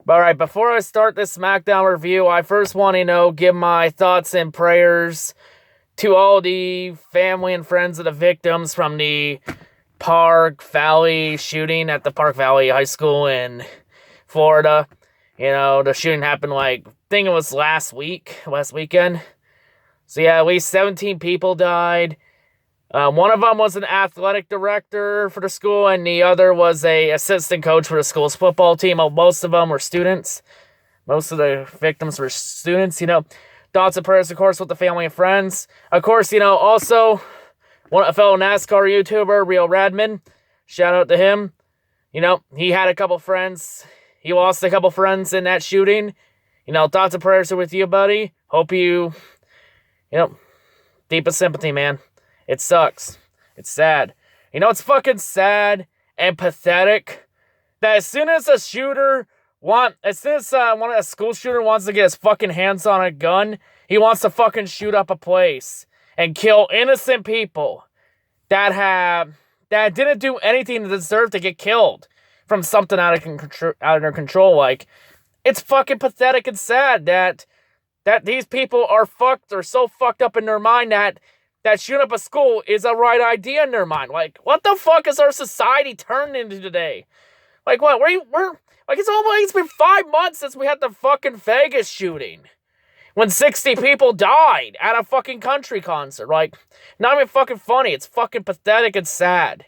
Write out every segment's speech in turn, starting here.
Alright, before I start this SmackDown review, I first want to, give my thoughts and prayers to all the family and friends of the victims from the Park Valley shooting at the Park Valley High School in Florida. The shooting happened I think it was last weekend. So yeah, at least 17 people died. One of them was an athletic director for the school, and the other was a assistant coach for the school's football team. Most of them were students. Most of the victims were students, Thoughts and prayers, of course, with the family and friends. Of course, also, a fellow NASCAR YouTuber, Real Radman. Shout out to him. He had a couple friends. He lost a couple friends in that shooting. Thoughts and prayers are with you, buddy. Hope you, deepest sympathy, man. It sucks. It's sad. It's fucking sad and pathetic that as soon as a school shooter wants to get his fucking hands on a gun, he wants to fucking shoot up a place and kill innocent people that didn't do anything to deserve to get killed from something out of their control. It's fucking pathetic and sad that these people are so fucked up in their mind that shooting up a school is a right idea in their mind. What the fuck is our society turned into today? What? It's been 5 months since we had the fucking Vegas shooting. When 60 people died at a fucking country concert. Not even fucking funny. It's fucking pathetic and sad.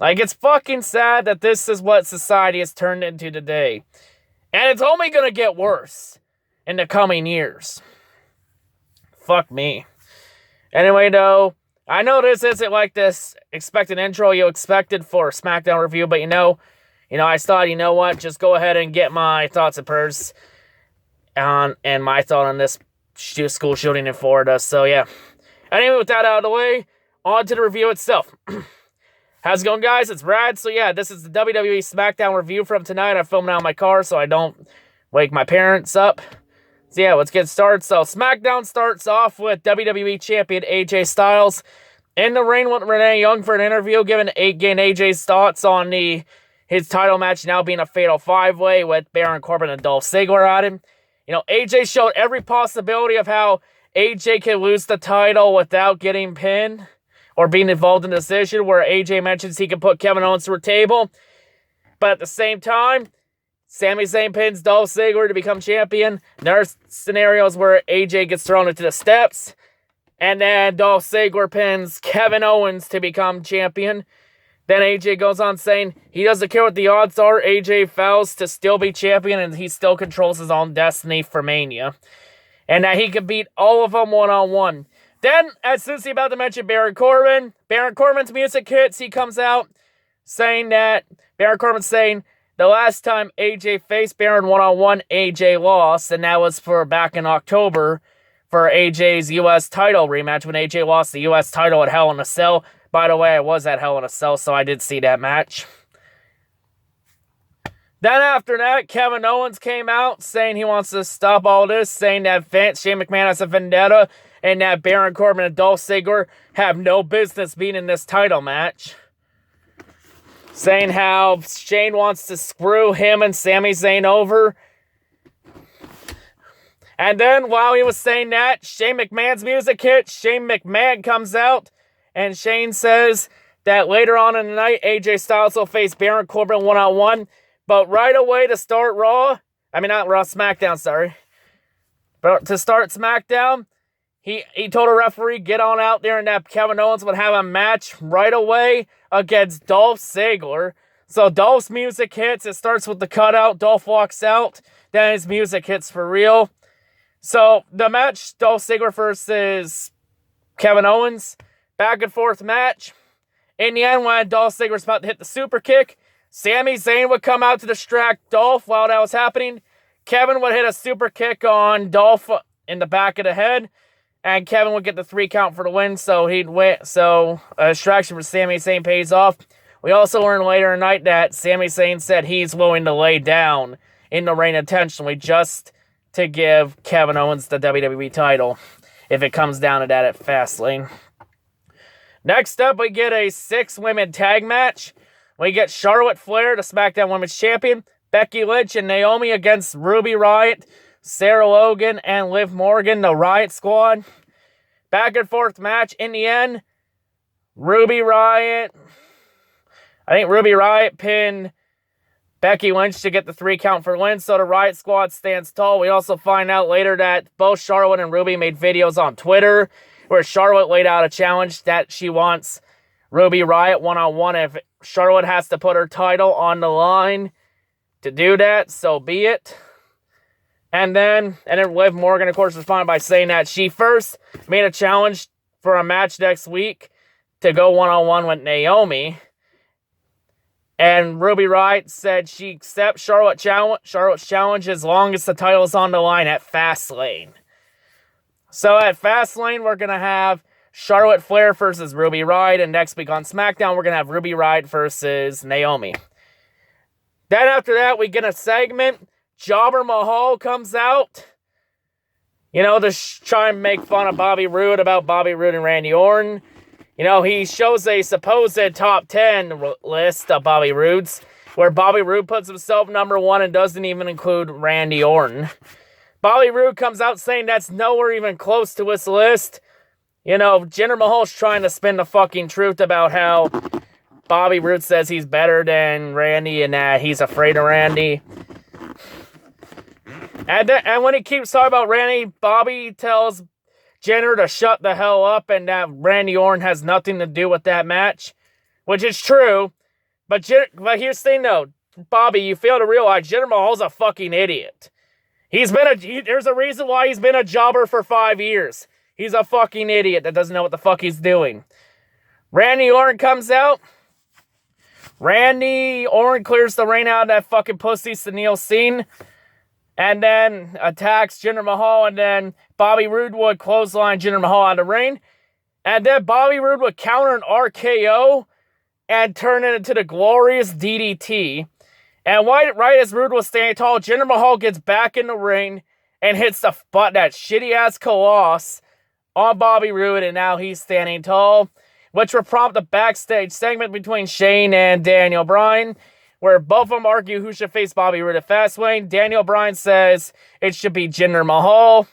It's fucking sad that this is what society has turned into today. And it's only gonna get worse in the coming years. Fuck me. Anyway, though, I know this isn't this expected intro you expected for a SmackDown review, but I thought, what, just go ahead and get my thoughts and prayers on, and my thought on this school shooting in Florida. So, yeah. Anyway, with that out of the way, on to the review itself. How's it going, guys? It's Rad. So, yeah, this is the WWE Smackdown review from tonight. I'm filming out in my car so I don't wake my parents up. So yeah, let's get started. So SmackDown starts off with WWE Champion AJ Styles in the ring with Renee Young for an interview, giving AJ's thoughts on his title match now being a fatal 5-way with Baron Corbin and Dolph Ziggler at him. AJ showed every possibility of how AJ can lose the title without getting pinned or being involved in the decision, where AJ mentions he can put Kevin Owens to a table. But at the same time, Sami Zayn pins Dolph Ziggler to become champion. There are scenarios where AJ gets thrown into the steps, and then Dolph Ziggler pins Kevin Owens to become champion. Then AJ goes on saying he doesn't care what the odds are. AJ vows to still be champion, and he still controls his own destiny for Mania. And that he can beat all of them one-on-one. Then, as soon as he's about to mention Baron Corbin's music hits, he comes out saying that Baron Corbin's saying, the last time AJ faced Baron one-on-one, AJ lost, and that was back in October for AJ's U.S. title rematch when AJ lost the U.S. title at Hell in a Cell. By the way, I was at Hell in a Cell, so I did see that match. Then after that, Kevin Owens came out saying he wants to stop all this, saying that Shane McMahon has a vendetta and that Baron Corbin and Dolph Ziggler have no business being in this title match. Saying how Shane wants to screw him and Sami Zayn over. And then while he was saying that, Shane McMahon's music hit. Shane McMahon comes out and Shane says that later on in the night, AJ Styles will face Baron Corbin one-on-one. But right away to start SmackDown, sorry. But to start SmackDown, he told a referee, get on out there, and that Kevin Owens would have a match right away against Dolph Ziggler. So Dolph's music hits. It starts with the cutout. Dolph walks out. Then his music hits for real. So the match, Dolph Ziggler versus Kevin Owens. Back and forth match. In the end, when Dolph Ziggler's about to hit the super kick, Sami Zayn would come out to distract Dolph while that was happening. Kevin would hit a super kick on Dolph in the back of the head. And Kevin would get the 3 count for the win, so he'd win. So a distraction for Sami Zayn pays off. We also learned later in the night that Sami Zayn said he's willing to lay down in the ring intentionally just to give Kevin Owens the WWE title if it comes down to that at Fastlane. Next up, we get a 6-women tag match. We get Charlotte Flair, the SmackDown Women's Champion, Becky Lynch and Naomi against Ruby Riott, Sarah Logan, and Liv Morgan, the Riott Squad. Back and forth match. In the end, Ruby Riott pinned Becky Lynch to get the 3 count for win, so the Riott Squad stands tall. We also find out later that both Charlotte and Ruby made videos on Twitter where Charlotte laid out a challenge that she wants Ruby Riott one-on-one. If Charlotte has to put her title on the line to do that, so be it. And then Liv Morgan, of course, responded by saying that she first made a challenge for a match next week to go one-on-one with Naomi. And Ruby Riott said she accepts Charlotte's challenge as long as the title is on the line at Fastlane. So at Fastlane, we're going to have Charlotte Flair versus Ruby Riott. And next week on SmackDown, we're going to have Ruby Riott versus Naomi. Then after that, we get a segment. Jobber Mahal comes out. You know, to try and make fun of Bobby Roode about Bobby Roode and Randy Orton. You know, he shows a supposed top 10 list of Bobby Roode's, where Bobby Roode puts himself number 1 and doesn't even include Randy Orton. Bobby Roode comes out saying that's nowhere even close to his list. You know, Jinder Mahal's trying to spin the fucking truth about how Bobby Roode says he's better than Randy and that he's afraid of Randy. And when he keeps talking about Randy, Bobby tells Jinder to shut the hell up and that Randy Orton has nothing to do with that match, which is true. But here's the thing though, Bobby, you fail to realize Jinder Mahal's a fucking idiot. There's a reason why he's been a jobber for 5 years. He's a fucking idiot that doesn't know what the fuck he's doing. Randy Orton comes out. Randy Orton clears the ring out of that fucking pussy Sunil Singh. And then attacks Jinder Mahal. And then Bobby Roode would clothesline Jinder Mahal out of the ring. And then Bobby Roode would counter an RKO and turn it into the glorious DDT. And right as Roode was standing tall, Jinder Mahal gets back in the ring and hits that shitty-ass Colossus on Bobby Roode, and now he's standing tall, which will prompt a backstage segment between Shane and Daniel Bryan, where both of them argue who should face Bobby Roode at Fastlane. Daniel Bryan says it should be Jinder Mahal,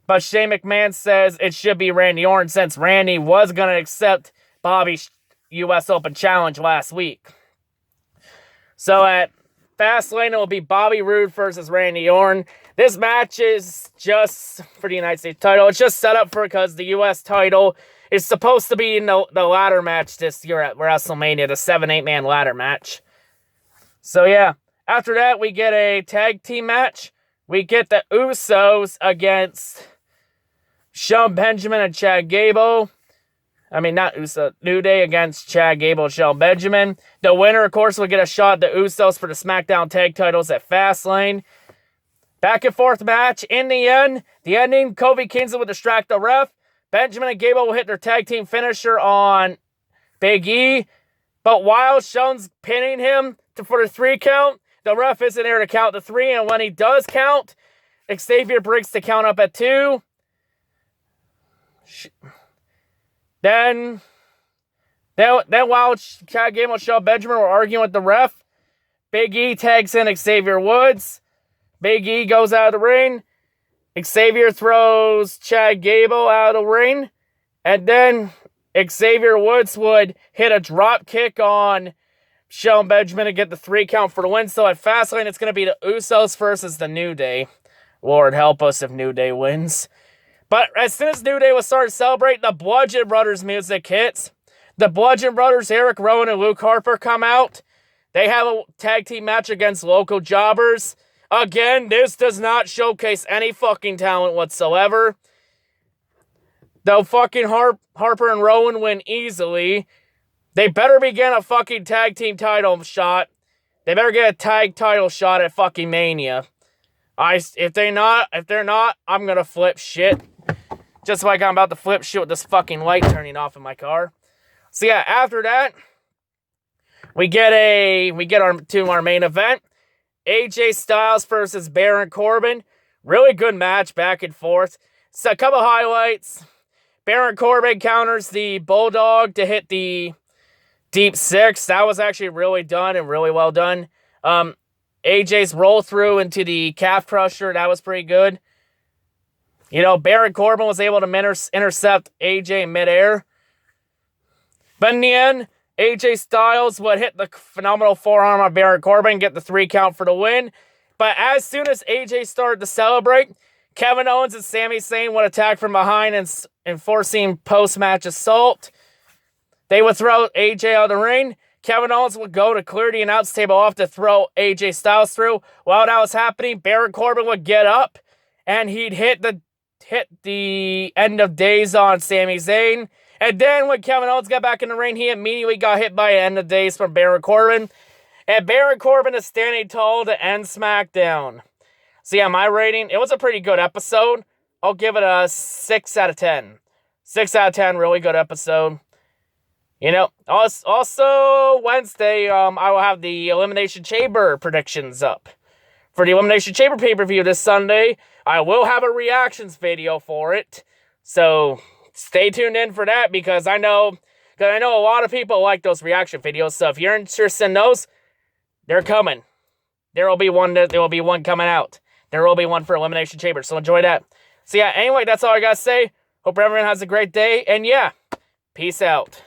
but Shane McMahon says it should be Randy Orton since Randy was going to accept Bobby's U.S. Open Challenge last week. So at Fastlane, it will be Bobby Roode versus Randy Orton. This match is just for the United States title. It's just set up because the U.S. title is supposed to be in the ladder match this year at WrestleMania, the 7-8-man ladder match. So yeah, after that, we get a tag team match. We get the Usos against Shelton Benjamin and Chad Gable. I mean, not Uso. New Day against Chad Gable and Shelton Benjamin. The winner, of course, will get a shot at the Usos for the SmackDown tag titles at Fastlane. Back and forth match. In the ending, Kofi Kingston will distract the ref. Benjamin and Gable will hit their tag team finisher on Big E. But while Shelton's pinning him for the 3 count, the ref isn't there to count the 3. And when he does count, Xavier breaks the count up at 2. Then while Chad Gable and Shelton Benjamin were arguing with the ref, Big E tags in Xavier Woods. Big E goes out of the ring. Xavier throws Chad Gable out of the ring. And then Xavier Woods would hit a drop kick on Shelton Benjamin to get the 3 count for the win. So at Fastlane, it's going to be the Usos versus the New Day. Lord help us if New Day wins. But as soon as New Day was starting to celebrate, the Bludgeon Brothers music hits. The Bludgeon Brothers, Eric Rowan and Luke Harper, come out. They have a tag team match against local jobbers. Again, this does not showcase any fucking talent whatsoever. Though fucking Harper and Rowan win easily, they better be getting a fucking tag team title shot. They better get a tag title shot at fucking Mania. If they're not, I'm gonna flip shit. Just like I'm about to flip shit with this fucking light turning off in my car. So yeah, after that, we get our main event. AJ Styles versus Baron Corbin. Really good match, back and forth. So a couple highlights. Baron Corbin counters the Bulldog to hit the Deep Six. That was actually really done and really well done. AJ's roll through into the calf crusher, that was pretty good. You know, Baron Corbin was able to intercept AJ in midair. But in the end, AJ Styles would hit the phenomenal forearm on Baron Corbin, get the 3 count for the win. But as soon as AJ started to celebrate, Kevin Owens and Sami Zayn would attack from behind and enforcing post-match assault. They would throw AJ out of the ring. Kevin Owens would go to clear the announce table off to throw AJ Styles through. While that was happening, Baron Corbin would get up and he'd hit the end of days on Sami Zayn. And then when Kevin Owens got back in the ring, he immediately got hit by an end of days from Baron Corbin. And Baron Corbin is standing tall to end SmackDown. So yeah, my rating, it was a pretty good episode. I'll give it a 6 out of 10. 6 out of 10, really good episode. You know, also Wednesday, I will have the Elimination Chamber predictions up. For the Elimination Chamber pay-per-view this Sunday, I will have a reactions video for it. So stay tuned in for that because I know a lot of people like those reaction videos. So if you're interested in those, they're coming. There will be one coming out. There will be one for Elimination Chamber, so enjoy that. So yeah, anyway, that's all I gotta say. Hope everyone has a great day, and yeah, peace out.